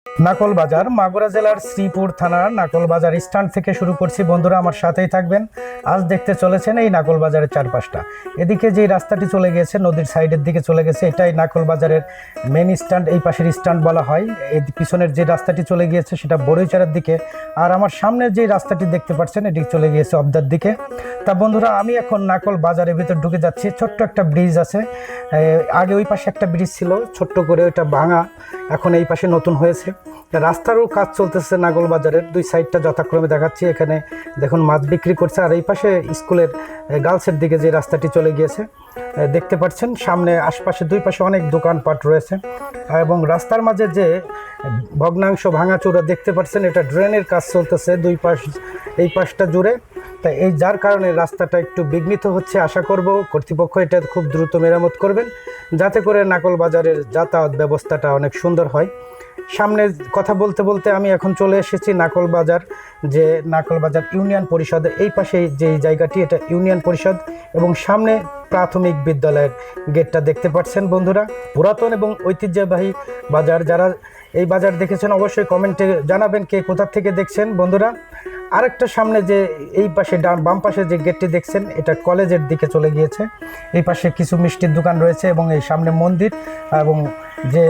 নাকল বাজার মাগুরা জেলার শ্রীপুর থানার নাকল বাজার স্ট্যান্ড থেকে শুরু করছি। বন্ধুরা আমার সাথেই থাকবেন। আজ দেখতে চলেছেন এই নাকল বাজারের চারপাশটা। এদিকে যে রাস্তাটি চলে গেছে নদীর সাইডের দিকে চলে গেছে, এটাই নাকল বাজারের মেন স্ট্যান্ড, এই পাশের স্ট্যান্ড বলা হয়। এই পিছনের যে রাস্তাটি চলে গিয়েছে সেটা বড়ইচারার দিকে, আর আমার সামনের যে রাস্তাটি দেখতে পাচ্ছেন এটি চলে গিয়েছে অবদার দিকে। তা বন্ধুরা আমি এখন নাকল বাজারের ভিতর ঢুকে যাচ্ছি। ছোট্ট একটা ব্রিজ আছে, আগে ওই পাশে একটা ব্রিজ ছিল ছোট্ট করে, ওইটা ভাঙা, এখন এই পাশে নতুন হয়েছে। রাস্তারও কাজ চলতেছে নাগল বাজারের দুই সাইডটা যথাক্রমে দেখাচ্ছি। এখানে দেখুন মাছ বিক্রি করছে, আর এই পাশে স্কুলের গার্লসের দিকে যে রাস্তাটি চলে গিয়েছে দেখতে পাচ্ছেন। সামনে আশপাশে দুই পাশে অনেক দোকানপাট রয়েছে, এবং রাস্তার মাঝে যে ভগ্নাংশ ভাঙাচুরা দেখতে পাচ্ছেন, এটা ড্রেনের কাজ চলতেছে দুই পাশ, এই পাশটা জুড়ে। তাই এই যার কারণে রাস্তাটা একটু বিঘ্নিত হচ্ছে। আশা করব কর্তৃপক্ষ এটা খুব দ্রুত মেরামত করবেন, যাতে করে নাকল বাজারের যাতায়াত ব্যবস্থাটা অনেক সুন্দর হয়। সামনে কথা বলতে বলতে আমি এখন চলে এসেছি নাকল বাজার, যে নাকল বাজার ইউনিয়ন পরিষদের এই পাশে যে জায়গাটি, এটা ইউনিয়ন পরিষদ, এবং সামনে প্রাথমিক বিদ্যালয়ের গেটটা দেখতে পাচ্ছেন। বন্ধুরা পুরাতন এবং ঐতিহ্যবাহী বাজার, যারা এই বাজার দেখেছেন অবশ্যই কমেন্টে জানাবেন কে কোথা থেকে দেখছেন। বন্ধুরা আরেকটা সামনে যে এই পাশে বাম পাশে যে গেটটি দেখছেন, এটা কলেজের দিকে চলে গিয়েছে। এই পাশে কিছু মিষ্টির দোকান রয়েছে, এবং এই সামনে মন্দির, এবং যে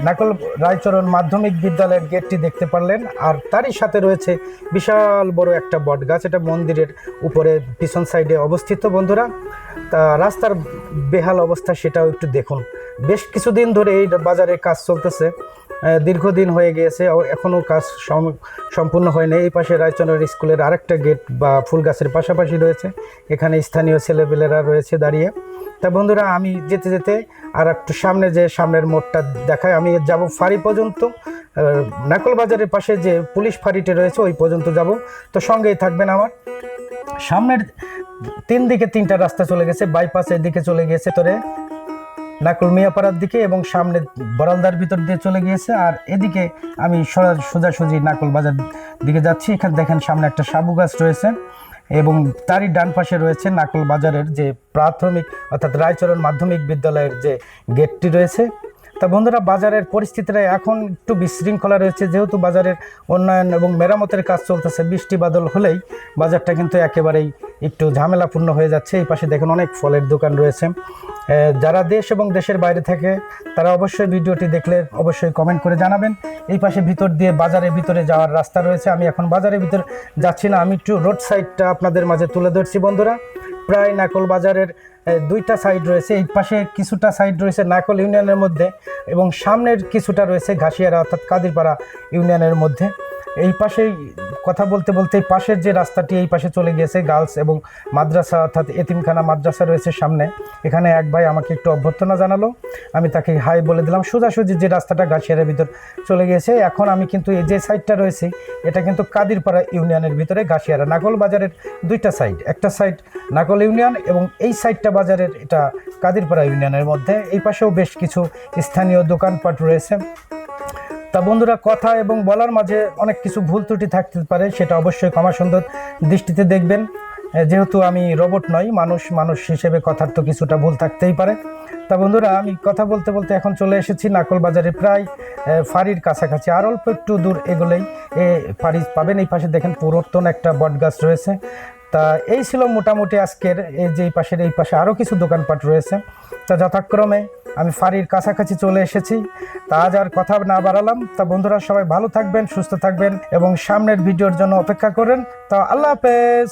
নাকল রায়চরণ মাধ্যমিক বিদ্যালয়ের গেটটি দেখতে পারলেন। আর তারই সাথে রয়েছে বিশাল বড় একটা বট গাছ, এটা মন্দিরের উপরে পিছন সাইডে অবস্থিত। বন্ধুরা তা রাস্তার বেহাল অবস্থা সেটাও একটু দেখুন। বেশ কিছুদিন ধরে এই বাজারে কাজ চলতেছে, দীর্ঘদিন হয়ে গিয়েছে, এখনও কাজ সম্পূর্ণ হয়নি। এই পাশে রায়চন্দ্র স্কুলের আরেকটা গেট বা ফুল গাছের পাশাপাশি রয়েছে, এখানে স্থানীয় ছেলেপেলেরা রয়েছে দাঁড়িয়ে। তা বন্ধুরা আমি যেতে যেতে আর একটু সামনে যে সামনের মোড়টা দেখায়, আমি যাব ফাঁড়ি পর্যন্ত। নাকল বাজারের পাশে যে পুলিশ ফাঁড়িটি রয়েছে ওই পর্যন্ত যাব, তো সঙ্গেই থাকবেন আমার। সামনের তিনটা রাস্তা চলে গেছে, বাইপাসের দিকে চলে গিয়েছে তোরে নাকল মিয়াপাড়ার দিকে, এবং সামনে বরালদার ভিতর দিয়ে চলে গিয়েছে। আর এদিকে আমি সোজাসুজি নাকল বাজার দিকে যাচ্ছি। এখানে দেখেন সামনে একটা সাবু গাছ রয়েছে, এবং তারই ডান পাশে রয়েছে নাকল বাজারের যে প্রাথমিক অর্থাৎ রায়চরণ মাধ্যমিক বিদ্যালয়ের যে গেটটি রয়েছে। তা বন্ধুরা বাজারের পরিস্থিতিটা এখন একটু বিশৃঙ্খলা রয়েছে, যেহেতু বাজারের উন্নয়ন এবং মেরামতের কাজ চলতেছে। বৃষ্টি বাদল হলেই বাজারটা কিন্তু একেবারেই একটু ঝামেলাপূর্ণ হয়ে যাচ্ছে। এই পাশে দেখুন অনেক ফলের দোকান রয়েছে। যারা দেশ এবং দেশের বাইরে থাকে তারা অবশ্যই ভিডিওটি দেখলে অবশ্যই কমেন্ট করে জানাবেন। এই পাশে ভিতর দিয়ে বাজারের ভিতরে যাওয়ার রাস্তা রয়েছে। আমি এখন বাজারের ভিতর যাচ্ছি না, আমি একটু রোড সাইডটা আপনাদের মাঝে তুলে ধরছি। বন্ধুরা প্রায় নাকল বাজারের দুইটা সাইড রয়েছে, এই পাশে কিছুটা সাইড রয়েছে নাকল ইউনিয়নের মধ্যে, এবং সামনের কিছুটা রয়েছে ঘাসিয়ারা অর্থাৎ কাদিরপাড়া ইউনিয়নের মধ্যে। এই পাশেই কথা বলতে বলতে পাশের যে রাস্তাটি এই পাশে চলে গিয়েছে গার্লস এবং মাদ্রাসা অর্থাৎ এতিমখানা মাদ্রাসা রয়েছে সামনে। এখানে এক ভাই আমাকে একটু অভ্যর্থনা জানালো, আমি তাকে হাই বলে দিলাম। সোজাসুজি যে রাস্তাটা ঘাসিয়ারের ভিতর চলে গিয়েছে। এখন আমি কিন্তু এই যে সাইডটা রয়েছে এটা কিন্তু কাদিরপাড়া ইউনিয়নের ভিতরে ঘাসিয়ারা। নাকল বাজারের দুইটা সাইড, একটা সাইড নাকল ইউনিয়ন এবং এই সাইডটা বাজারের এটা কাদিরপাড়া ইউনিয়নের মধ্যে। এই পাশেও বেশ কিছু স্থানীয় দোকানপাট রয়েছে। তা বন্ধুরা কথা এবং বলার মাঝে অনেক কিছু ভুল ত্রুটি থাকতে পারে, সেটা অবশ্যই ক্ষমা সুন্দর দৃষ্টিতে দেখবেন। যেহেতু আমি রোবট নই, মানুষ হিসেবে কথার তো কিছুটা ভুল থাকতেই পারে। তা বন্ধুরা আমি কথা বলতে বলতে এখন চলে এসেছি নাকল বাজারে, প্রায় ফাঁড়ির কাছাকাছি। আর অল্প একটু দূর এগোলেই ফাঁড়ি পাবেন। এই পাশে দেখেন পুরাতন একটা বট গাছ রয়েছে। তা এই ছিল মোটামুটি আজকের এই যে এই পাশে আরও কিছু দোকানপাট রয়েছে। তা যথাক্রমে আমি ফাঁড়ির কাছাকাছি চলে এসেছি। তা আজ আর কথা না বাড়ালাম। তা বন্ধুরা সবাই ভালো থাকবেন, সুস্থ থাকবেন, এবং সামনের ভিডিওর জন্য অপেক্ষা করেন। তা আল্লাহ হাফেজ।